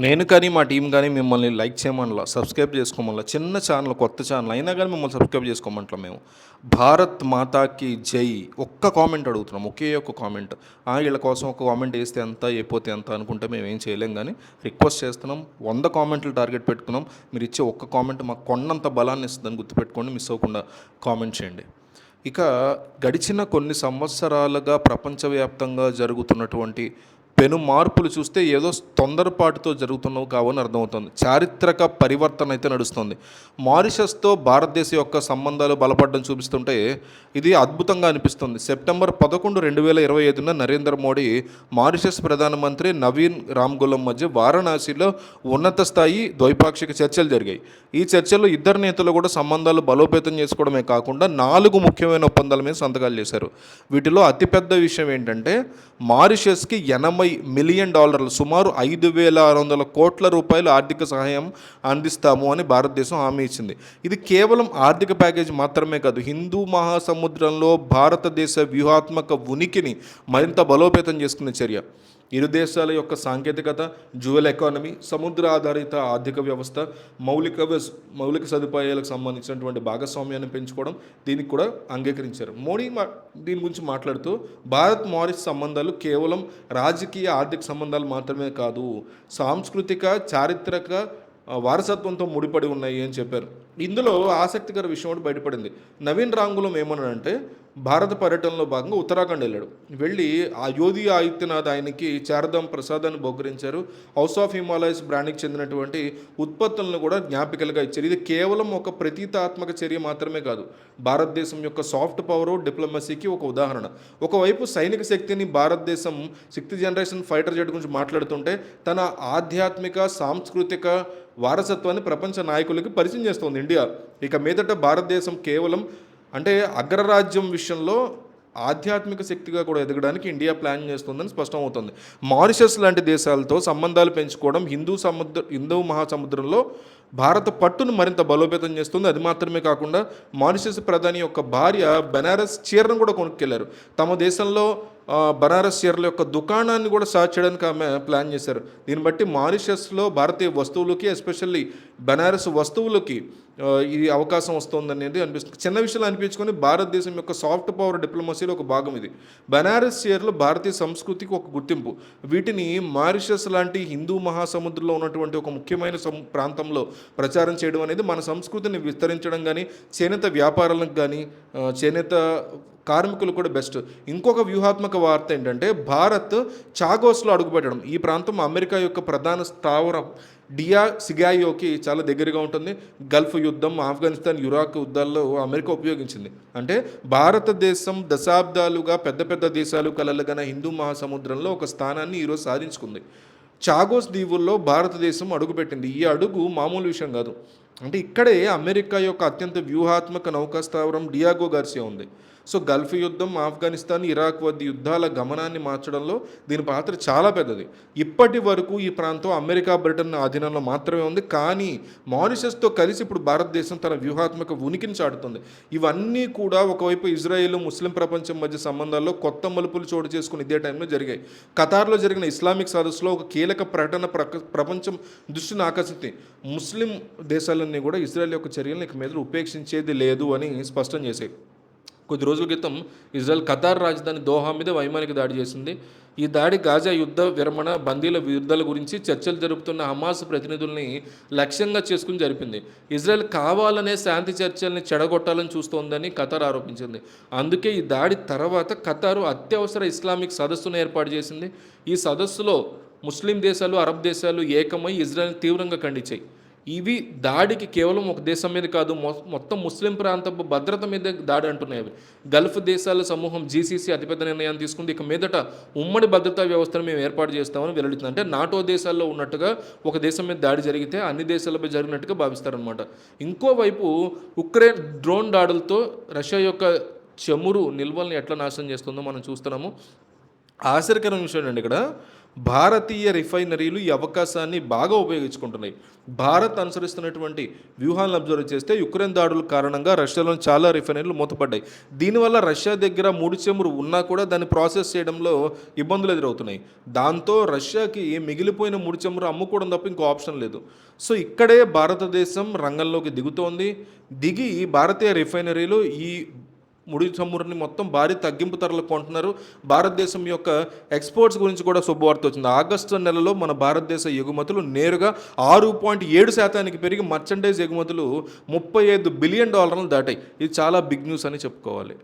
నేను కానీ మా టీం కానీ మిమ్మల్ని లైక్ చేయమనలా, సబ్స్క్రైబ్ చేసుకోమనలా. చిన్న ఛానల్, కొత్త ఛానల్ అయినా కానీ మిమ్మల్ని సబ్స్క్రైబ్ చేసుకోమంటలా మేము. భారత్ మాతాకి జై ఒక్క కామెంట్ అడుగుతున్నాం, ఒకే ఒక్క కామెంట్. వీళ్ళ కోసం ఒక కామెంట్ వేస్తే ఎంత, అయిపోతే ఎంత అనుకుంటే మేము ఏం చేయలేం, కానీ రిక్వెస్ట్ చేస్తున్నాం. 100 కామెంట్లు టార్గెట్ పెట్టుకున్నాం. మీరు ఇచ్చే ఒక్క కామెంట్ మాకు కొండంత బలాన్ని ఇస్తుందని గుర్తుపెట్టుకోండి. మిస్ అవ్వకుండా కామెంట్ చేయండి. ఇక గడిచిన కొన్ని సంవత్సరాలుగా ప్రపంచవ్యాప్తంగా జరుగుతున్నటువంటి పెను మార్పులు చూస్తే ఏదో తొందరపాటుతో జరుగుతున్నవి కావని అర్థమవుతుంది. చారిత్రక పరివర్తన అయితే నడుస్తుంది. మారిషస్తో భారతదేశం యొక్క సంబంధాలు బలపడడం చూపిస్తుంటే ఇది అద్భుతంగా అనిపిస్తుంది. సెప్టెంబర్ 11, 2025 నరేంద్ర మోడీ మారిషస్ ప్రధానమంత్రి నవీన్ రామ్గులం మధ్య వారణాసిలో ఉన్నత స్థాయి ద్వైపాక్షిక చర్చలు జరిగాయి. ఈ చర్చల్లో ఇద్దరు నేతలు కూడా సంబంధాలు బలోపేతం చేసుకోవడమే కాకుండా 4 ముఖ్యమైన ఒప్పందాల మీద సంతకాలు చేశారు. వీటిలో అతిపెద్ద విషయం ఏంటంటే మారిషస్కి $80 మిలియన్, సుమారు 5,600 కోట్ల రూపాయలు ఆర్థిక సహాయం అందిస్తాము అని భారతదేశం హామీ ఇచ్చింది. ఇది కేవలం ఆర్థిక ప్యాకేజీ మాత్రమే కాదు, హిందూ మహాసముద్రంలో భారతదేశ వ్యూహాత్మక ఉనికిని మరింత బలోపేతం చేసుకునే చర్య. ఇరు దేశాల యొక్క సాంకేతికత, డ్యూయల్ ఎకానమీ, సముద్ర ఆధారిత ఆర్థిక వ్యవస్థ, మౌలిక సదుపాయాలకు సంబంధించినటువంటి భాగస్వామ్యాన్ని పెంచుకోవడం, దీనికి కూడా అంగీకరించారు. మోడీ దీని గురించి మాట్లాడుతూ భారత్ మారిషస్ సంబంధాలు కేవలం రాజకీయ ఆర్థిక సంబంధాలు మాత్రమే కాదు, సాంస్కృతిక, చారిత్రక వారసత్వంతో ముడిపడి ఉన్నాయి అని చెప్పారు. ఇందులో ఆసక్తికర విషయం ఒకటి బయటపడింది. నవీన్ రాంగులం ఏమన్నాడంటే భారత పర్యటనలో భాగంగా ఉత్తరాఖండ్ వెళ్ళాడు. వెళ్ళి ఆ యోగి ఆదిత్యనాథ్ ఆయనకి చార్ధామ్ ప్రసాదాన్ని బహుకరించారు. హౌస్ ఆఫ్ హిమాలయస్ బ్రాండ్కి చెందినటువంటి ఉత్పత్తులను కూడా జ్ఞాపికలుగా ఇచ్చారు. ఇది కేవలం ఒక ప్రతీకాత్మక చర్య మాత్రమే కాదు, భారతదేశం యొక్క సాఫ్ట్ పవర్, డిప్లొమసీకి ఒక ఉదాహరణ. ఒకవైపు సైనిక శక్తిని భారతదేశం 6th జనరేషన్ ఫైటర్ జెట్ గురించి మాట్లాడుతుంటే తన ఆధ్యాత్మిక, సాంస్కృతిక వారసత్వాన్ని ప్రపంచ నాయకులకి పరిచయం చేస్తుంది ఇండియా. ఇక మీదట భారతదేశం కేవలం అంటే అగ్రరాజ్యం విషయంలో ఆధ్యాత్మిక శక్తిగా కూడా ఎదగడానికి ఇండియా ప్లాన్ చేస్తుందని స్పష్టమవుతుంది. మారిషస్ లాంటి దేశాలతో సంబంధాలు పెంచుకోవడం హిందూ మహాసముద్రంలో భారత పట్టును మరింత బలోపేతం చేస్తుంది. అది మాత్రమే కాకుండా మారిషస్ ప్రధాని యొక్క భార్య బెనారస్ చీరను కూడా కొనుక్కెళ్లారు. తమ దేశంలో బనారస్ చీరల యొక్క దుకాణాన్ని కూడా స్టార్ట్ చేయడానికి ఆమె ప్లాన్ చేశారు. దీన్ని బట్టి మారిషస్లో భారతీయ వస్తువులకి, ఎస్పెషల్లీ బనారస్ వస్తువులకి ఇది అవకాశం వస్తుందనేది అనిపిస్తుంది. చిన్న విషయాలు అనిపించుకొని భారతదేశం యొక్క సాఫ్ట్ పవర్ డిప్లొమసీలో ఒక భాగం ఇది. బనారస్ చీరలు భారతీయ సంస్కృతికి ఒక గుర్తింపు. వీటిని మారిషస్ లాంటి హిందూ మహాసముద్రంలో ఉన్నటువంటి ఒక ముఖ్యమైన ప్రాంతంలో ప్రచారం చేయడం అనేది మన సంస్కృతిని విస్తరించడం కానీ, చేనేత వ్యాపారాలకు కానీ, చేనేత కార్మికులు కూడా బెస్ట్. ఇంకొక వ్యూహాత్మక వార్త ఏంటంటే భారత్ చాగోస్లో అడుగుపెట్టడం. ఈ ప్రాంతం అమెరికా యొక్క ప్రధాన స్థావరం సిగాయోకి చాలా దగ్గరగా ఉంటుంది. గల్ఫ్ యుద్ధం, ఆఫ్ఘనిస్తాన్, ఇరాక్ యుద్ధాల్లో అమెరికా ఉపయోగించింది. అంటే భారతదేశం దశాబ్దాలుగా పెద్ద పెద్ద దేశాలు కలలుగన హిందూ మహాసముద్రంలో ఒక స్థానాన్ని ఈరోజు సాధించుకుంది. చాగోస్ దీవుల్లో భారతదేశం అడుగుపెట్టింది. ఈ అడుగు మామూలు విషయం కాదు. అంటే ఇక్కడే అమెరికా యొక్క అత్యంత వ్యూహాత్మక నౌకాస్థావరం డియాగో గార్సియా ఉంది. సో గల్ఫ్ యుద్ధం, ఆఫ్ఘనిస్తాన్, ఇరాక్ వద్ద యుద్ధాల గమనాన్ని మార్చడంలో దీని పాత్ర చాలా పెద్దది. ఇప్పటి వరకు ఈ ప్రాంతం అమెరికా, బ్రిటన్ ఆధీనంలో మాత్రమే ఉంది. కానీ మారిషస్తో కలిసి ఇప్పుడు భారతదేశం తన వ్యూహాత్మక ఉనికిని చాటుతుంది. ఇవన్నీ కూడా ఒకవైపు ఇజ్రాయెల్, ముస్లిం ప్రపంచం మధ్య సంబంధాల్లో కొత్త మలుపులు చోటు చేసుకుని ఇదే టైంలో జరిగాయి. ఖతార్లో జరిగిన ఇస్లామిక్ సదస్సులో ఒక కీలక ప్రకటన ప్రపంచం దృష్టిని ఆకర్షించింది. ముస్లిం దేశాలన్నీ కూడా ఇజ్రాయెల్ యొక్క చర్యలను ఇక మీద ఉపేక్షించేది లేదు అని స్పష్టం చేశాయి. కొద్ది రోజుల క్రితం ఇజ్రాయెల్ ఖతార్ రాజధాని దోహా మీద వైమానిక దాడి చేసింది. ఈ దాడి గాజా యుద్ధ విరమణ, బందీల విడుదల గురించి చర్చలు జరుపుతున్న హమాస్ ప్రతినిధుల్ని లక్ష్యంగా చేసుకుని జరిపింది. ఇజ్రాయెల్ కావాలనే శాంతి చర్చల్ని చెడగొట్టాలని చూస్తోందని ఖతార్ ఆరోపించింది. అందుకే ఈ దాడి తర్వాత ఖతారు అత్యవసర ఇస్లామిక్ సదస్సును ఏర్పాటు చేసింది. ఈ సదస్సులో ముస్లిం దేశాలు, అరబ్ దేశాలు ఏకమై ఇజ్రాయెల్ని తీవ్రంగా ఖండించాయి. ఇవి దాడికి కేవలం ఒక దేశం మీద కాదు, మొత్తం ముస్లిం ప్రాంతపు భద్రత మీద దాడి అంటున్నాయి. అవి గల్ఫ్ దేశాల సమూహం జీసీసీ అతిపెద్ద నిర్ణయాన్ని తీసుకుంది. ఇక మీదట ఉమ్మడి భద్రతా వ్యవస్థను మేము ఏర్పాటు చేస్తామని వెల్లడించింది. అంటే నాటో దేశాల్లో ఉన్నట్టుగా ఒక దేశం మీద దాడి జరిగితే అన్ని దేశాలపై జరిగినట్టుగా భావిస్తారనమాట. ఇంకోవైపు ఉక్రెయిన్ డ్రోన్ దాడులతో రష్యా యొక్క చమురు నిల్వల్ని ఎట్లా నాశనం చేస్తుందో మనం చూస్తున్నాము. ఆశ్చర్యకరమైన విషయం అండి. ఇక్కడ భారతీయ రిఫైనరీలు ఈ అవకాశాన్ని బాగా ఉపయోగించుకుంటున్నాయి. భారత్ అనుసరిస్తున్నటువంటి వ్యూహాలను అబ్జర్వ్ చేస్తే యుక్రెయిన్ దాడుల కారణంగా రష్యాలోని చాలా రిఫైనరీలు మూతపడ్డాయి. దీనివల్ల రష్యా దగ్గర ముడి చమురు ఉన్నా కూడా దాన్ని ప్రాసెస్ చేయడంలో ఇబ్బందులు ఎదురవుతున్నాయి. దాంతో రష్యాకి మిగిలిపోయిన ముడి చమురు అమ్ముకోవడం తప్ప ఇంకో ఆప్షన్ లేదు. సో ఇక్కడే భారతదేశం రంగంలోకి దిగుతోంది. దిగి భారతీయ రిఫైనరీలు ఈ ముడి చమురుని మొత్తం భారీ తగ్గింపు ధరలకు కొంటున్నారు. భారతదేశం యొక్క ఎక్స్పోర్ట్స్ గురించి కూడా శుభవార్త వచ్చింది. ఆగస్టు నెలలో మన భారతదేశ ఎగుమతులు నేరుగా 6.7% పెరిగి మర్చండైజ్ ఎగుమతులు $35 బిలియన్ దాటాయి. ఇది చాలా బిగ్ న్యూస్ అని చెప్పుకోవాలి.